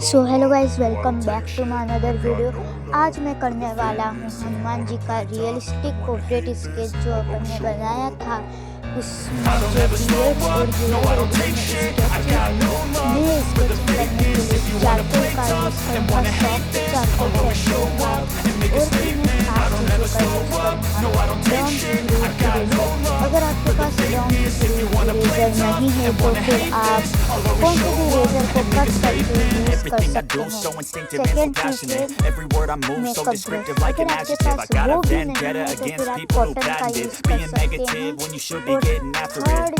So hello guys, welcome back to my another video. आज मैं करने वाला हूँ हनुमान जी का रियलिस्टिक पोर्ट्रेट स्केच जो अपन ने बनाया था। उसमें जो बियर्ड और हेयर एडिटिंग स्केच मैं स्केचिंग करने के लिए चारकोल का यूज़ करूँगा, सॉफ्ट चारकोल पेंसिल का, और फिर मैं 7 चीज़ों का यूज़ करूँगा। लॉन्ग ग्रूव इरेजर, अगर आपके पास लॉन्ग ग्रूव इरेजर नहीं है तो फिर आप कौन से भी इरेजर को कट करके यूज़ कर सकते हैं। सेकेंड चीज़ है मेकअप ब्रश, अगर आपके पास वो भी नहीं है तो फिर आप कॉटन का यूज़ कर सकते हैं। और third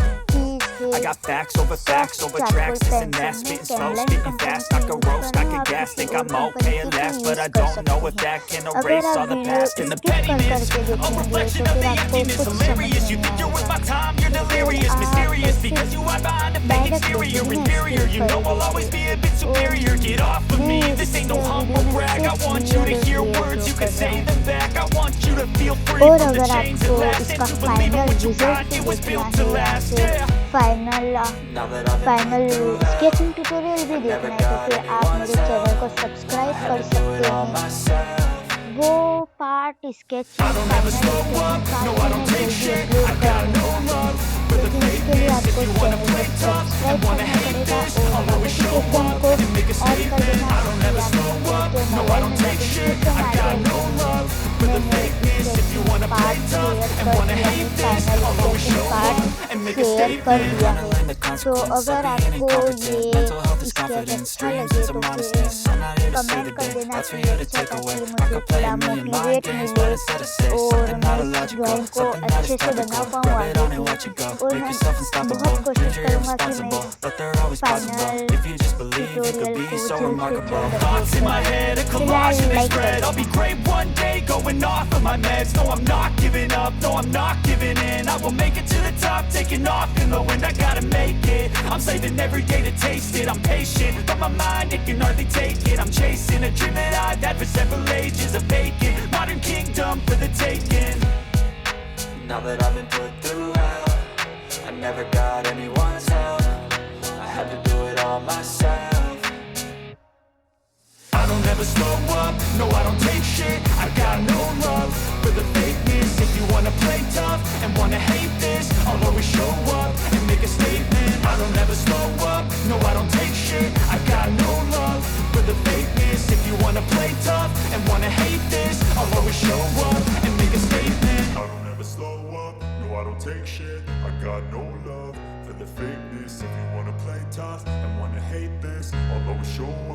I got facts over tracks, this and that, spitting slow, spitting fast. I could roast, I could gas, think I'm okay at last, but I don't know if that can erase all the past and the pettiness. A reflection of the emptiness, hilarious. You think you're worth my time, you're delirious, mysterious, because you hide behind a fake exterior, inferior. You know I'll always be a bit superior. Get off of me, this ain't no humble brag. I want you to hear words, you can say them back. I want you to feel free from the chains that last, and to believe in what you got, it was built to last. Yeah. Final sketching tutorial भी देखना है तो फिर आप मेरे channel को subscribe कर सकते हैं। वो पार्ट स्केच लेकिन इसके लिए आपको चैनल को सब्सक्राइब करना पड़ेगा और नोटिफिकेशन को ऑन कर देना शेयर कर दिया है। तो अगर आपको ये स्केच अच्छा लगे तो फिर कमेंट कर देना कि अच्छा था, कि मुझे थोड़ा मोटिवेट मिले और मैं इस ड्राइंग को अच्छे से बना पाऊँ आगे भी। और मैं बहुत कोशिश करूँगा कि मैं final tutorial Taking off in the wind, I gotta make it. I'm saving every day to taste it. I'm patient, but my mind, it can hardly take it. I'm chasing a dream that I've had for several ages. A vacant modern kingdom for the taking. Now that I've been put through hell, I never got anyone's help. I had to do it all myself. I don't ever slow up, no I don't take shit. I got no love for the fakeness. If you wanna play tough and wanna hate this, I'll always show up and make a statement. I don't ever slow up, no I don't take shit. I got no love for the fakeness. If you wanna play tough and wanna hate this, I'll always show up and make a statement. I don't ever slow up, no I don't take shit. I got no love for the fakeness. If you wanna play tough and wanna hate this, I'll always show up.